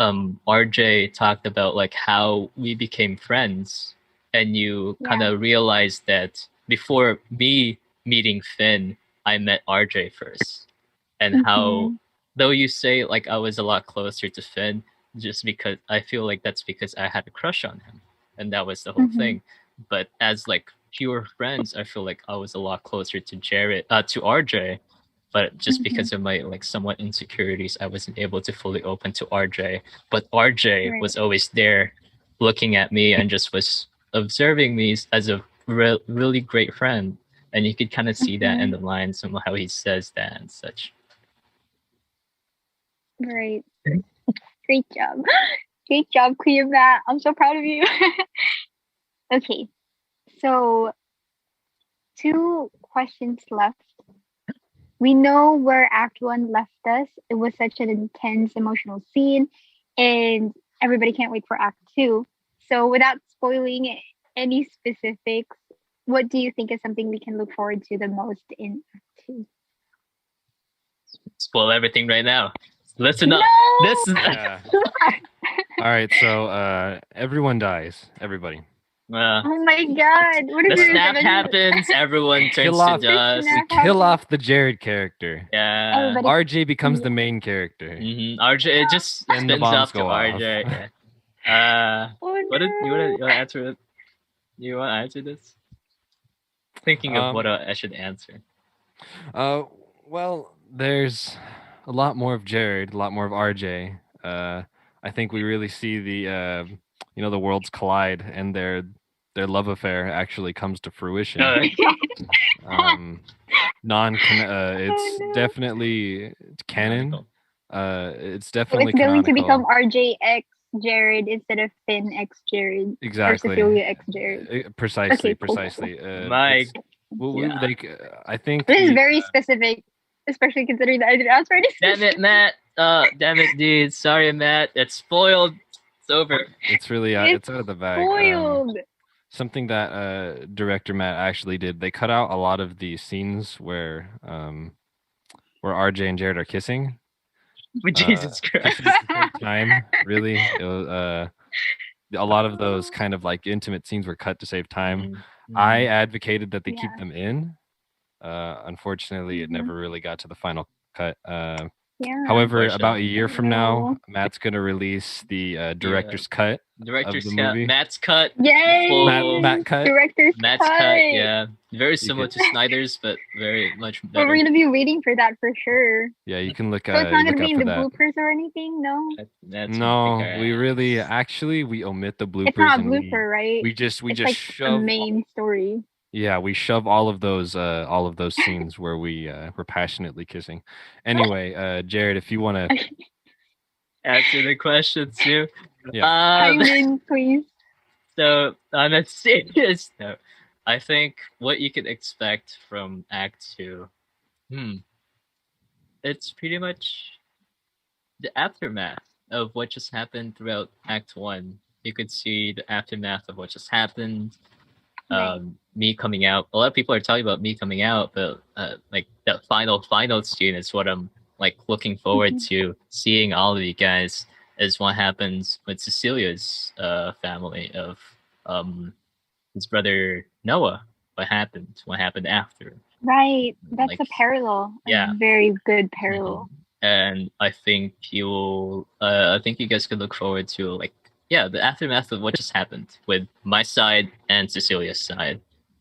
RJ talked about like how we became friends and you kind yeah, of realized that before me meeting Finn, I met RJ first. And how hmm though you say like I was a lot closer to Finn just because I feel like that's because I had a crush on him and that was the whole hmm thing. But as like pure friends, I feel like I was a lot closer to to RJ, but just hmm because of my like somewhat insecurities, I wasn't able to fully open to RJ. But RJ right. was always there looking at me and just was observing me as a really great friend. And you could kind of see that in hmm the lines and how he says that and such. Right. Great job. Great job, Queen Matt. I'm so proud of you. Okay, so 2 questions left. We know where Act 1 left us. It was such an intense emotional scene, and everybody can't wait for Act 2. So, without spoiling any specifics, what do you think is something we can look forward to the most in Act 2? Spoil everything right now. Listen up. No! This is Yeah. All right. So everyone dies. Everybody. Oh my god! What the is this? snap happens. Everyone turns Kill to off. This dust. We snap kill happened? off the Jared character. Yeah. Everybody. RJ becomes Yeah. the main character. RJ, it just Then the spins bombs off to go off. RJ. Yeah. Oh What did you no! want to answer it? You want to answer this? Thinking of what Um. I should answer. Well, there's a lot more of Jared, a lot more of RJ. I think we really see the worlds collide, and their love affair actually comes to fruition. Um, it's Oh definitely canon. Canonical. It's no! So it's definitely going to become canonical. RJ X Jared instead of Finn X Jared or Exactly. Cecilia X Jared. Precisely, Okay, cool, cool, cool. precisely. My It's Yeah. I think This is we, very specific, especially considering that I didn't ask for this. Damn it, Matt. Damn it, dude. Sorry, Matt. It's spoiled. It's over. it's really it's out of the bag. Spoiled. Something that director Matt actually did. They cut out a lot of the scenes where RJ and Jared are kissing. But Jesus Christ. Just to save time, really. It was, a lot of those kind of like intimate scenes were cut to save time. I advocated that they keep them in. Unfortunately, it never really got to the final cut. Yeah. However, about a year from now, Matt's gonna release the director's cut. Director's of the cut. movie. Matt's cut. Yay! Full- Matt cut. Director's Matt's cut. cut. Yeah, very similar could- to Snyder's, but very much But better. we're gonna be waiting for that for sure. Yeah, you can look So it's not look gonna out be in for the that. bloopers or anything, no? That's No, what we really actually we omit the bloopers. It's not a and blooper, right? We just it's like shove the main story. Yeah, we shove all of those scenes where we're passionately kissing. Anyway, Jared, if you want to answer the question too. Chime in, please. So on a serious note, I think what you could expect from Act 2, it's pretty much the aftermath of what just happened throughout Act 1. You could see the aftermath of what just happened. Right. Me coming out. A lot of people are talking about me coming out, but like that final scene is what I'm like looking forward to seeing all of you guys. Is what happens with Cecilia's family of his brother Noah. What happened after. Right. That's Like, a parallel. yeah. A very good parallel. And I think you guys could look forward to the aftermath of what just happened with my side and Cecilia's side,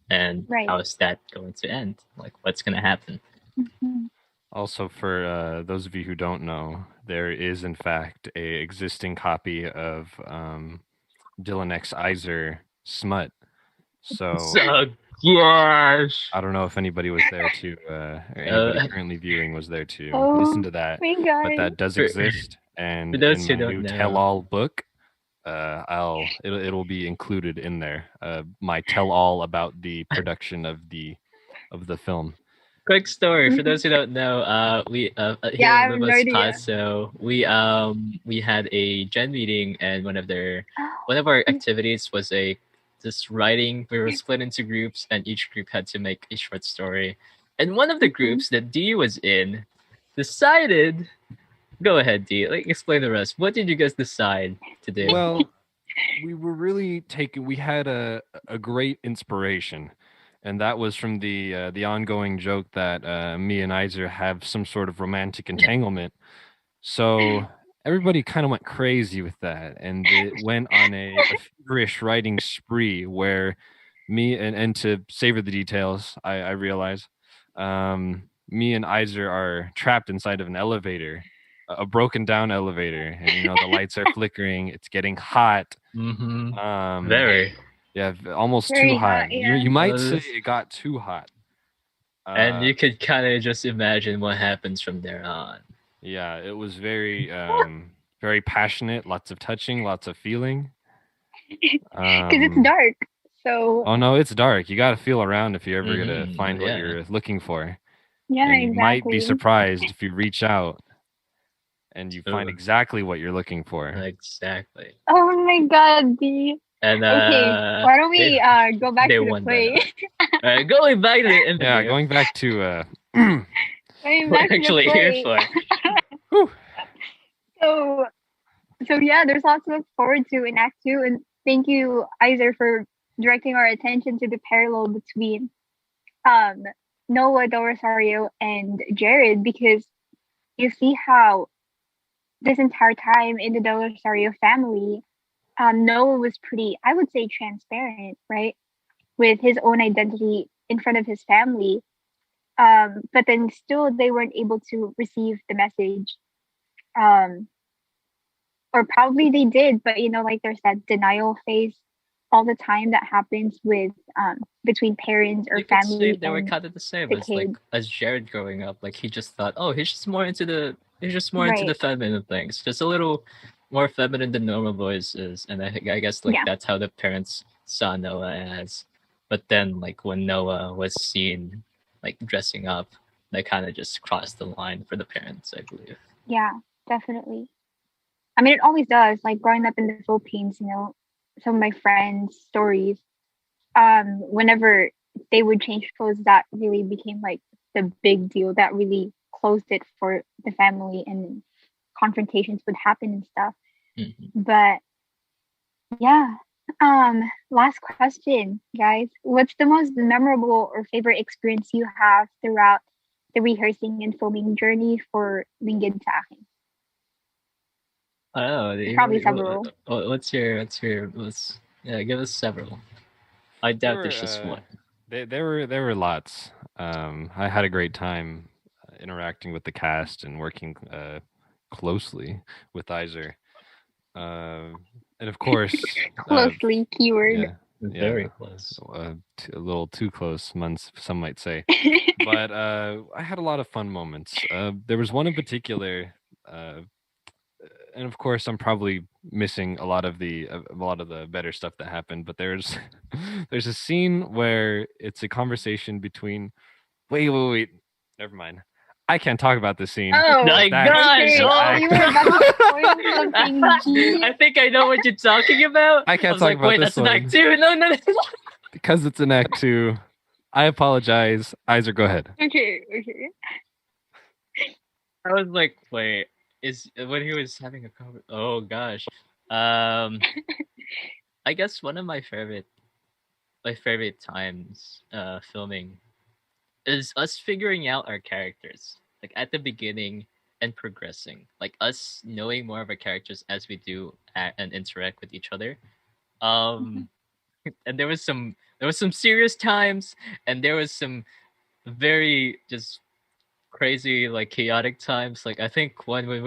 and Right. how is that going to end? Like, what's going to happen? Mhm. Also, for those of you who don't know, there is in fact a existing copy of Dylan X Izher Smut. So gosh, I don't know if anybody was there to, or anybody currently viewing was there to Oh, listen to that, my God. but that does For- exist. And for those in who my don't new know. tell-all book, it'll be included in there. My tell-all about the production of the film. quick story for those who don't know. We here Yeah, I in have no Lumos idea. Paso, we had a gen meeting, and one of our activities was this writing. We were split into groups, and each group had to make a short story. And one of the groups that D was in decided. Go ahead, D. Explain the rest. What did you guys decide to do? Well, we were really we had a great inspiration, and that was from the ongoing joke that me and Izher have some sort of romantic entanglement. So everybody kind of went crazy with that, and it went on a feverish writing spree where me and to savor the details, I realize me and Izher are trapped inside of an elevator, a broken down elevator, and the lights are flickering. It's getting hot. Very. Yeah, almost Very too hot. hot, yeah. You might say it got too hot. And you could kind of just imagine what happens from there on. Yeah, it was very very passionate, lots of touching, lots of feeling. Because it's dark. So Oh no, it's dark. You got to feel around if you're ever gonna Mhm, find what yeah. you're looking for. yeah, And you exactly. might be surprised if you reach out and you find Ooh. exactly what you're looking for. Exactly. Oh my God, D. And Okay, why don't we go back they to the won play? going back to the interview. Yeah, going back to Going We're back to the actually here play. for. So yeah, there's lots to look forward to in Act 2, and thank you, Izher, for directing our attention to the parallel between Noah Del Rosario and Jared, because you see how this entire time in the Del Rosario family, Noah was pretty, I would say, transparent, right, with his own identity in front of his family. But then still they weren't able to receive the message. Or probably they did, but there's that denial phase all the time that happens with between parents or You could say family. they were and kind of the same the as kid. as Jared growing up. Like, he just thought, oh, he's just more into the Right. feminine things, just a little more feminine than normal boys is. And I guess Yeah. that's how the parents saw Noah as. But then, like when Noah was seen like dressing up, that kind of just crossed the line for the parents, I believe. Yeah, definitely. I mean, it always does. Like growing up in the Philippines, some of my friends' stories, whenever they would change clothes, that really became like the big deal. That really closed it for the family, and confrontations would happen and stuff. Mm-hmm. But yeah. Last question, guys. What's the most memorable or favorite experience you have throughout the rehearsing and filming journey for Lingid sa Akin? I don't know. There's probably several. What's yeah? Give us several. I There doubt there's just one. there were lots. I had a great time interacting with the cast and working closely with Izher. And of course, Closely keyword. yeah, Very close. a little too close, some might say. But I had a lot of fun moments. There was one in particular, and of course, I'm probably missing a lot of the better stuff that happened. But there's there's a scene where it's a conversation between. Wait. Never mind. I can't talk about this scene. Oh My That's gosh! okay. Oh, You were about to spoil something. I think I know what you're talking about. I can't was talk like, about wait, this that's an one. act two. No. Because it's an act 2. I apologize. Izher, go ahead. Okay. I was like, wait, is when he was having a conversation. Oh gosh. I guess one of my favorite times filming is us figuring out our characters. Like at the beginning and progressing. Like us knowing more of our characters as we do and interact with each other. And there was some serious times, and there was some very just crazy like chaotic times. Like I think when we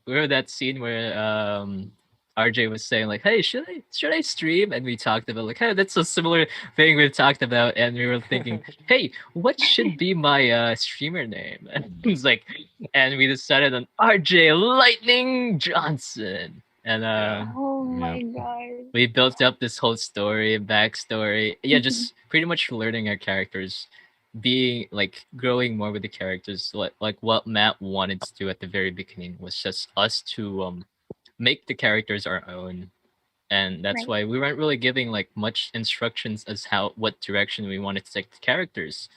were that scene where RJ was saying like, hey, should I stream? And we talked about like, hey, that's a similar thing we've talked about, and we were thinking, hey, what should be my streamer name? And it was like, and we decided on RJ Lightning Johnson. And Oh my Yep. god. we built up this whole story, backstory. Yeah, just pretty much learning our characters, being like growing more with the characters. Like what Matt wanted to do at the very beginning was just us to make the characters our own, and that's Right. why we weren't really giving like much instructions as what direction we wanted to take the characters.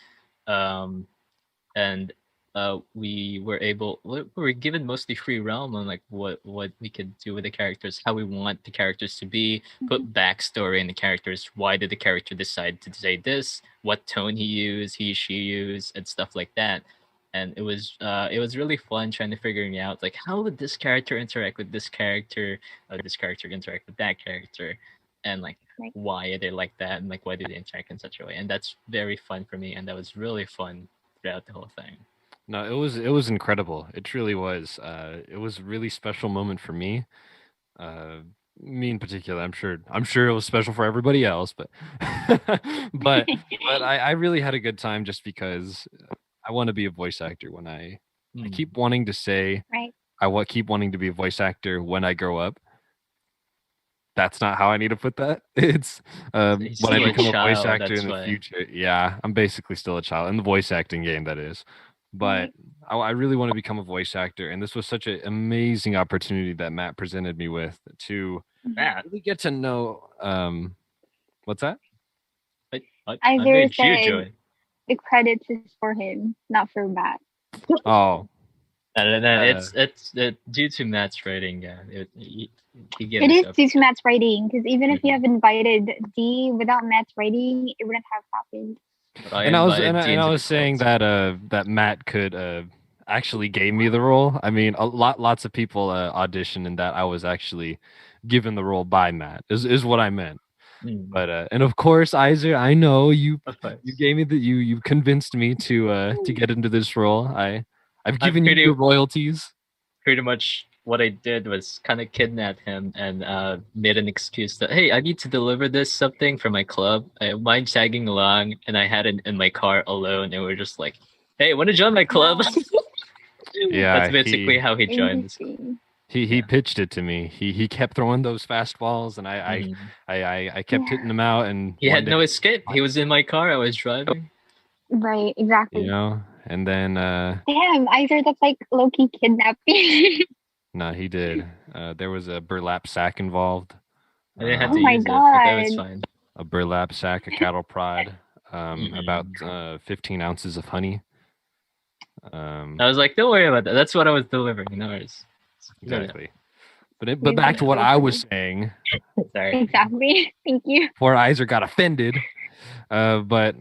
Um, and we were given mostly free realm on like what we could do with the characters, how we want the characters to be, put backstory in the characters. Why did the character decide to say this? What tone she used, and stuff like that. And it was really fun trying to figuring out like how would this character interact with this character, or this character interact with that character, and like Right. why are they like that, and like why do they interact in such a way. And that's very fun for me, and that was really fun throughout the whole thing. No, it was incredible. It truly was. It was a really special moment for me. Uh, Me in particular. I'm sure it was special for everybody else, but but I really had a good time just because I want to be a voice actor when I keep wanting to say Right. keep wanting to be a voice actor when I grow up. That's not how I need to put that. It's when I still a become a voice child, actor that's in the why. future. Yeah, I'm basically still a child in the voice acting game, that is. But I really want to become a voice actor, and this was such an amazing opportunity that Matt presented me with to Matt, really get to know. What's that? I Izher made you said join. the credits is for him, not for Matt. Oh, No, it's due to Matt's rating. Yeah, he gave It us is up. due to Matt's writing, because even if you Mhm. have invited D without Matt's writing, it wouldn't have happened. But I and I was invited and Dean I to the was saying cult. that Matt could actually gave me the role. I mean, lots of people auditioned, and that I was actually given the role by Matt. Is what I meant. But and of course, Izher, I know Of course. you gave me you convinced me to get into this role. I've given you pretty- your royalties. Pretty much what I did was kind of kidnap him and made an excuse that, hey, I need to deliver this something for my club. I don't mind tagging along, and I had it in my car alone, and we're just like, hey, want to join my club? Wow. Yeah, That's basically how he joined. Interesting. He Yeah. pitched it to me. He kept throwing those fastballs, and Mhm. I kept hitting them out. And He one had no day, escape. He was in my car. I was driving. Right, you exactly. know, and then Damn, Izher, that's like low-key kidnapping. no, he did. There was a burlap sack involved. I didn't have Oh to my use it, but that was god. fine. A burlap sack, a cattle prod, about Mhm. 15 ounces of honey. I was like, don't worry about that. That's what I was delivering. No worries. No, no. Exactly. But You're back just to what so I funny. was saying. Sorry. Exactly. Thank you. Poor Izher got offended. But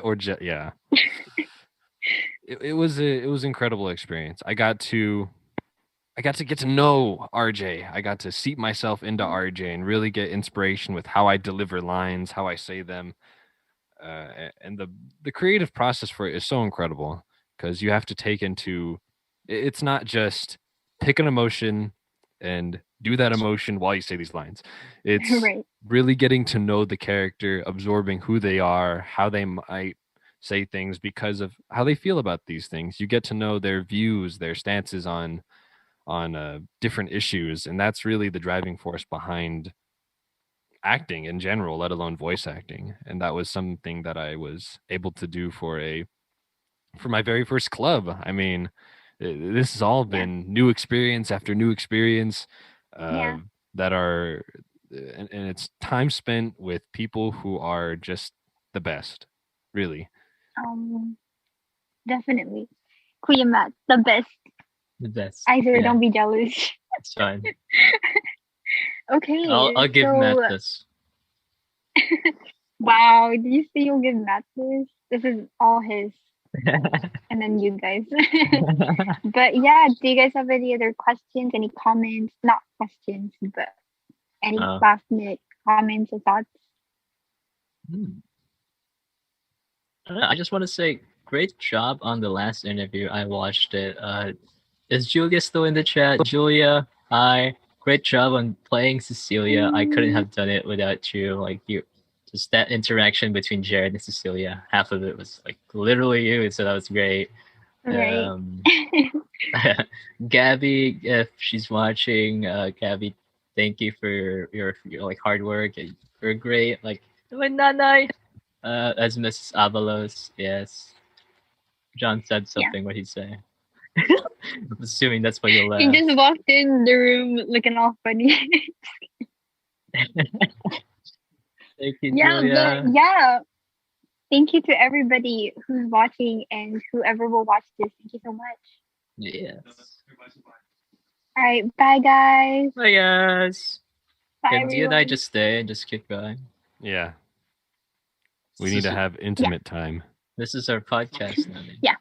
We're jealous. yeah. It was an incredible experience. I got to get to know RJ. I got to seat myself into RJ and really get inspiration with how I deliver lines, how I say them. And the creative process for it is so incredible because you have to take into it's not just pick an emotion and do that emotion while you say these lines. It's Right. really getting to know the character, absorbing who they are, how they might say things because of how they feel about these things. You get to know their views, their stances on different issues, and that's really the driving force behind acting in general, let alone voice acting. And that was something that I was able to do for my very first club. I mean, this has all Yeah. been new experience after new experience uh, Yeah. that are, and it's time spent with people who are just the best, really. Definitely. Kuya Matt, the best. The best. Izher, Yeah, don't be jealous. it's fine. Okay, I'll give Matt so this. wow, did you say you'll give Matt this? This is all his, and then you guys. But yeah, do you guys have any other questions, any comments? Not questions, but any Oh. last minute comments or thoughts? I don't know, I just want to say, great job on the last interview. I watched it. Is Julia still in the chat? Julia, hi. Great job on playing Cecilia. I couldn't have done it without you. Like you, just that interaction between Jared and Cecilia. Half of it was like literally you, so that was great. Right. Gabby, if she's watching, Gabby, thank you for your like hard work. You're great. Like my nanay. As Mrs. Avalos, yes. John said Yeah. something. What did he say? I'm assuming that's why you He laughed. just walked in the room looking all funny. Thank you, Yeah, Julia. but yeah. Thank you to everybody who's watching and whoever will watch this. Thank you so much. Yes. All right, bye guys. Bye, guys. Bye Can you and I everyone. just stay and just keep going? Yeah. We This need is- to have intimate time. This is our podcast now. Yeah.